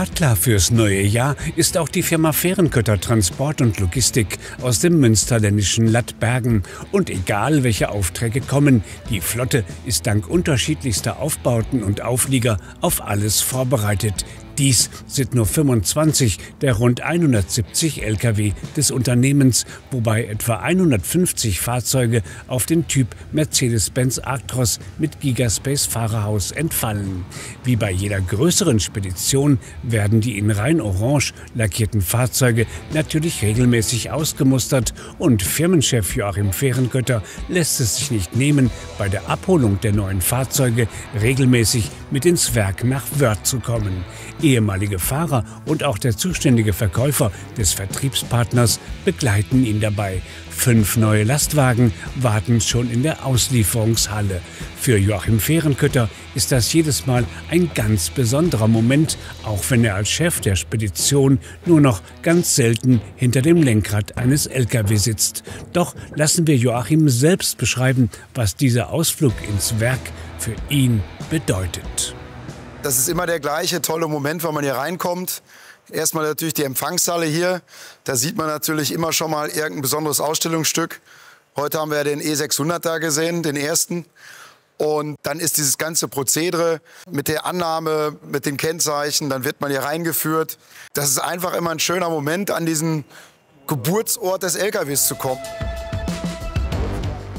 Startklar fürs neue Jahr ist auch die Firma Fehrenkötter Transport und Logistik aus dem münsterländischen Lattbergen. Und egal welche Aufträge kommen, die Flotte ist dank unterschiedlichster Aufbauten und Auflieger auf alles vorbereitet. Dies sind nur 25 der rund 170 Lkw des Unternehmens, wobei etwa 150 Fahrzeuge auf den Typ Mercedes-Benz Actros mit Gigaspace-Fahrerhaus entfallen. Wie bei jeder größeren Spedition werden die in rein orange lackierten Fahrzeuge natürlich regelmäßig ausgemustert und Firmenchef Joachim Fehrenkötter lässt es sich nicht nehmen, bei der Abholung der neuen Fahrzeuge regelmäßig mit ins Werk nach Wörth zu kommen. Ehemalige Fahrer und auch der zuständige Verkäufer des Vertriebspartners begleiten ihn dabei. 5 neue Lastwagen warten schon in der Auslieferungshalle. Für Joachim Fehrenkötter ist das jedes Mal ein ganz besonderer Moment, auch wenn er als Chef der Spedition nur noch ganz selten hinter dem Lenkrad eines Lkw sitzt. Doch lassen wir Joachim selbst beschreiben, was dieser Ausflug ins Werk für ihn bedeutet. Das ist immer der gleiche tolle Moment, wenn man hier reinkommt. Erstmal natürlich die Empfangshalle hier. Da sieht man natürlich immer schon mal irgendein besonderes Ausstellungsstück. Heute haben wir ja den E600 da gesehen, den ersten. Und dann ist dieses ganze Prozedere mit der Annahme, mit den Kennzeichen, dann wird man hier reingeführt. Das ist einfach immer ein schöner Moment, an diesen Geburtsort des LKWs zu kommen.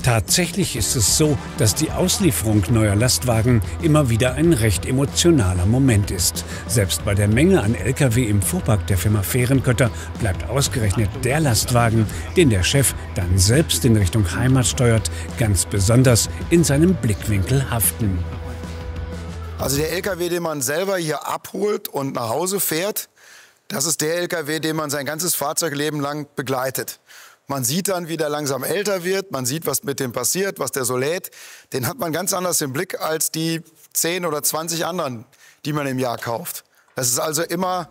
Tatsächlich ist es so, dass die Auslieferung neuer Lastwagen immer wieder ein recht emotionaler Moment ist. Selbst bei der Menge an Lkw im Fuhrpark der Firma Fehrenkötter bleibt ausgerechnet der Lastwagen, den der Chef dann selbst in Richtung Heimat steuert, ganz besonders in seinem Blickwinkel haften. Also der Lkw, den man selber hier abholt und nach Hause fährt, das ist der Lkw, den man sein ganzes Fahrzeugleben lang begleitet. Man sieht dann, wie der langsam älter wird, man sieht, was mit dem passiert, was der so lädt. Den hat man ganz anders im Blick als die 10 oder 20 anderen, die man im Jahr kauft. Das ist also immer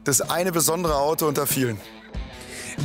das eine besondere Auto unter vielen.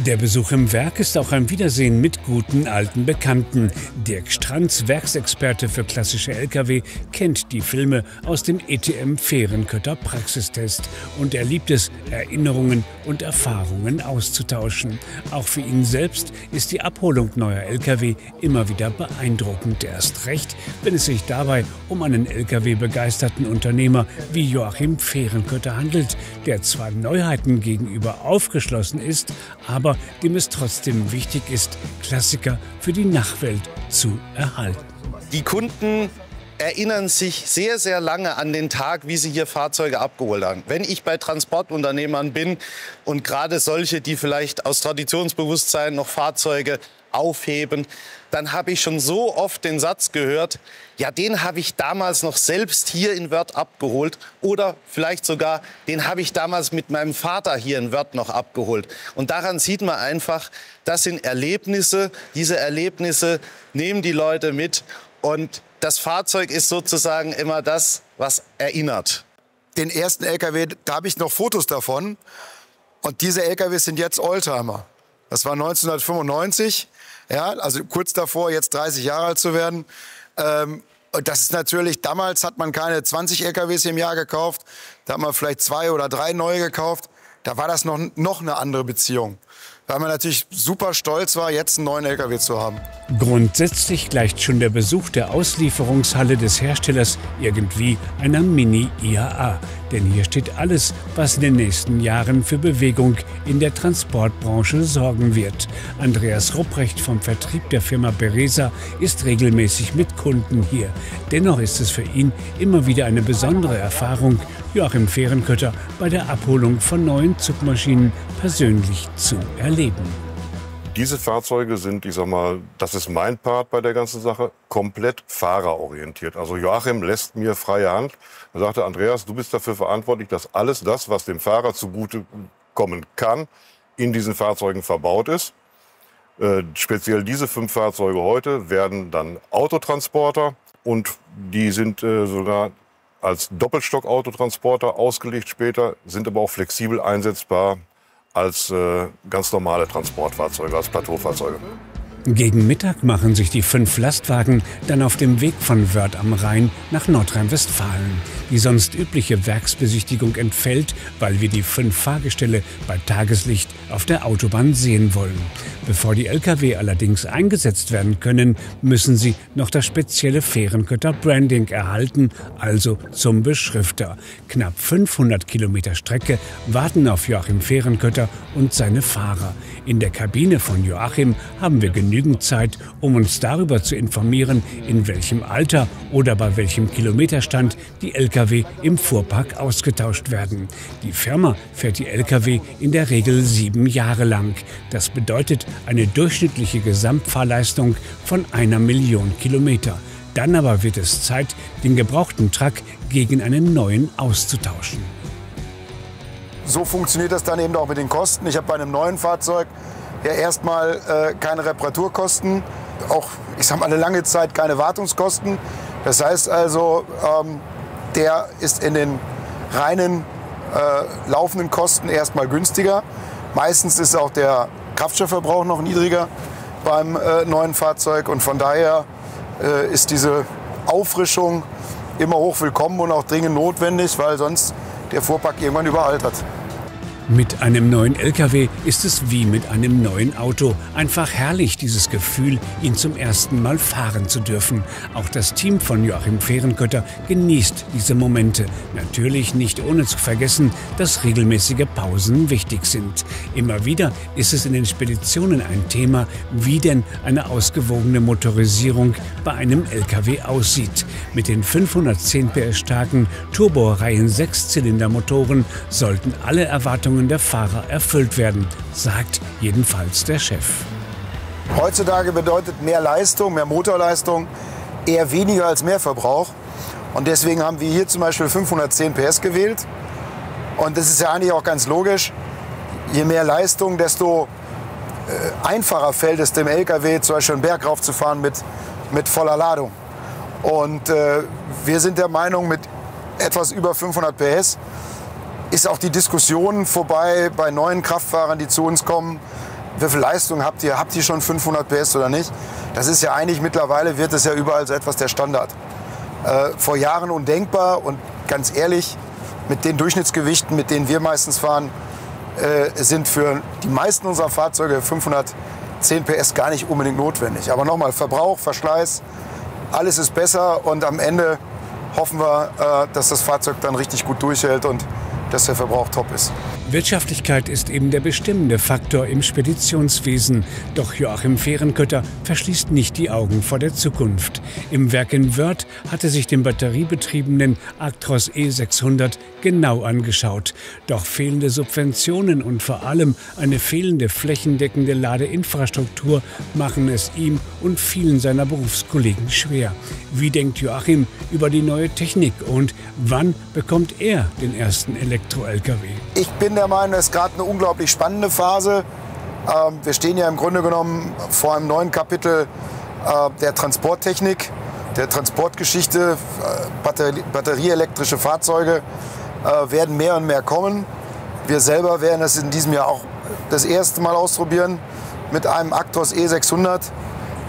Der Besuch im Werk ist auch ein Wiedersehen mit guten alten Bekannten. Dirk Stranz, Werksexperte für klassische Lkw, kennt die Filme aus dem ETM Fehrenkötter Praxistest und er liebt es, Erinnerungen und Erfahrungen auszutauschen. Auch für ihn selbst ist die Abholung neuer Lkw immer wieder beeindruckend. Erst recht, wenn es sich dabei um einen Lkw-begeisterten Unternehmer wie Joachim Fehrenkötter handelt, der zwar Neuheiten gegenüber aufgeschlossen ist, aber dem es trotzdem wichtig ist, Klassiker für die Nachwelt zu erhalten. Die Kunden erinnern sich sehr, sehr lange an den Tag, wie sie hier Fahrzeuge abgeholt haben. Wenn ich bei Transportunternehmern bin und gerade solche, die vielleicht aus Traditionsbewusstsein noch Fahrzeuge aufheben, dann habe ich schon so oft den Satz gehört, ja, den habe ich damals noch selbst hier in Wörth abgeholt oder vielleicht sogar, den habe ich damals mit meinem Vater hier in Wörth noch abgeholt. Und daran sieht man einfach, das sind Erlebnisse, diese Erlebnisse nehmen die Leute mit und das Fahrzeug ist sozusagen immer das, was erinnert. Den ersten LKW, da habe ich noch Fotos davon und diese LKWs sind jetzt Oldtimer. Das war 1995, ja, also kurz davor, jetzt 30 Jahre alt zu werden. Und das ist natürlich, damals hat man keine 20 LKWs im Jahr gekauft, da hat man vielleicht 2 oder 3 neue gekauft. Da war das noch eine andere Beziehung, weil man natürlich super stolz war, jetzt einen neuen LKW zu haben. Grundsätzlich gleicht schon der Besuch der Auslieferungshalle des Herstellers irgendwie einer Mini-IAA. Denn hier steht alles, was in den nächsten Jahren für Bewegung in der Transportbranche sorgen wird. Andreas Rupprecht vom Vertrieb der Firma Beresa ist regelmäßig mit Kunden hier. Dennoch ist es für ihn immer wieder eine besondere Erfahrung, Joachim Fehrenkötter bei der Abholung von neuen Zugmaschinen persönlich zu erleben. Diese Fahrzeuge sind, ich sag mal, das ist mein Part bei der ganzen Sache, komplett fahrerorientiert. Also Joachim lässt mir freie Hand. Er sagte, Andreas, du bist dafür verantwortlich, dass alles das, was dem Fahrer zugute kommen kann, in diesen Fahrzeugen verbaut ist. Speziell diese 5 Fahrzeuge heute werden dann Autotransporter und die sind sogar als Doppelstock-Autotransporter ausgelegt später, sind aber auch flexibel einsetzbar als ganz normale Transportfahrzeuge, als Plateaufahrzeuge. Gegen Mittag machen sich die 5 Lastwagen dann auf dem Weg von Wörth am Rhein nach Nordrhein-Westfalen. Die sonst übliche Werksbesichtigung entfällt, weil wir die 5 Fahrgestelle bei Tageslicht auf der Autobahn sehen wollen. Bevor die Lkw allerdings eingesetzt werden können, müssen sie noch das spezielle Fährenkötter Branding erhalten, also zum Beschrifter. Knapp 500 Kilometer Strecke warten auf Joachim Fährenkötter und seine Fahrer. In der Kabine von Joachim haben wir genügend Zeit, um uns darüber zu informieren, in welchem Alter oder bei welchem Kilometerstand die Lkw im Fuhrpark ausgetauscht werden. Die Firma fährt die Lkw in der Regel 7 Jahre lang. Das bedeutet eine durchschnittliche Gesamtfahrleistung von 1 Million Kilometer. Dann aber wird es Zeit, den gebrauchten Truck gegen einen neuen auszutauschen. So funktioniert das dann eben auch mit den Kosten. Ich habe bei einem neuen Fahrzeug ja erstmal keine Reparaturkosten, auch ich sage mal eine lange Zeit keine Wartungskosten. Das heißt also, der ist in den reinen laufenden Kosten erstmal günstiger. Meistens ist auch der Kraftstoffverbrauch noch niedriger beim neuen Fahrzeug und von daher ist diese Auffrischung immer hoch willkommen und auch dringend notwendig, weil sonst der Fuhrpark irgendwann überaltert. Mit einem neuen Lkw ist es wie mit einem neuen Auto. Einfach herrlich, dieses Gefühl, ihn zum ersten Mal fahren zu dürfen. Auch das Team von Joachim Fährenkötter genießt diese Momente. Natürlich nicht ohne zu vergessen, dass regelmäßige Pausen wichtig sind. Immer wieder ist es in den Speditionen ein Thema, wie denn eine ausgewogene Motorisierung bei einem Lkw aussieht. Mit den 510 PS starken Turboreihen-6-Zylinder-Motoren sollten alle Erwartungen der Fahrer erfüllt werden, sagt jedenfalls der Chef. Heutzutage bedeutet mehr Leistung, mehr Motorleistung eher weniger als mehr Verbrauch. Und deswegen haben wir hier zum Beispiel 510 PS gewählt. Und das ist ja eigentlich auch ganz logisch. Je mehr Leistung, desto einfacher fällt es dem LKW, zum Beispiel einen Berg raufzufahren mit voller Ladung. Und wir sind der Meinung, mit etwas über 500 PS ist auch die Diskussion vorbei bei neuen Kraftfahrern, die zu uns kommen. Wie viel Leistung habt ihr? Habt ihr schon 500 PS oder nicht? Das ist ja eigentlich, mittlerweile wird es ja überall so etwas der Standard. Vor Jahren undenkbar und ganz ehrlich, mit den Durchschnittsgewichten, mit denen wir meistens fahren, sind für die meisten unserer Fahrzeuge 510 PS gar nicht unbedingt notwendig. Aber nochmal, Verbrauch, Verschleiß, alles ist besser und am Ende hoffen wir, dass das Fahrzeug dann richtig gut durchhält und dass der Verbrauch top ist. Wirtschaftlichkeit ist eben der bestimmende Faktor im Speditionswesen. Doch Joachim Fährenkötter verschließt nicht die Augen vor der Zukunft. Im Werk in Wörth hat er sich den batteriebetriebenen Actros E600 genau angeschaut. Doch fehlende Subventionen und vor allem eine fehlende flächendeckende Ladeinfrastruktur machen es ihm und vielen seiner Berufskollegen schwer. Wie denkt Joachim über die neue Technik und wann bekommt er den ersten Elektro-Lkw? Ich bin der Meinung, das ist gerade eine unglaublich spannende Phase. Wir stehen ja im Grunde genommen vor einem neuen Kapitel der Transporttechnik, der Transportgeschichte. Batterieelektrische Fahrzeuge werden mehr und mehr kommen. Wir selber werden es in diesem Jahr auch das erste Mal ausprobieren mit einem Actros E600.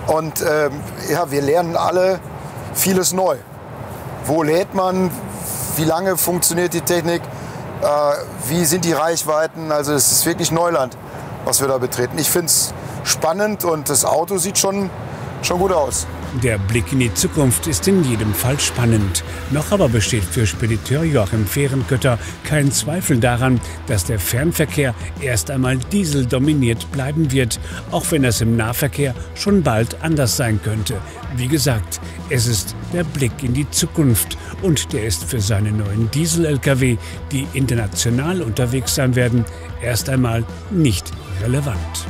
Und ja, wir lernen alle vieles neu. Wo lädt man? Wie lange funktioniert die Technik? Wie sind die Reichweiten? Also es ist wirklich Neuland, was wir da betreten. Ich finde es spannend und das Auto sieht schon gut aus. Der Blick in die Zukunft ist in jedem Fall spannend. Noch aber besteht für Spediteur Joachim Fährenkötter kein Zweifel daran, dass der Fernverkehr erst einmal dieseldominiert bleiben wird, auch wenn es im Nahverkehr schon bald anders sein könnte. Wie gesagt, es ist der Blick in die Zukunft und der ist für seine neuen Diesel-Lkw, die international unterwegs sein werden, erst einmal nicht relevant.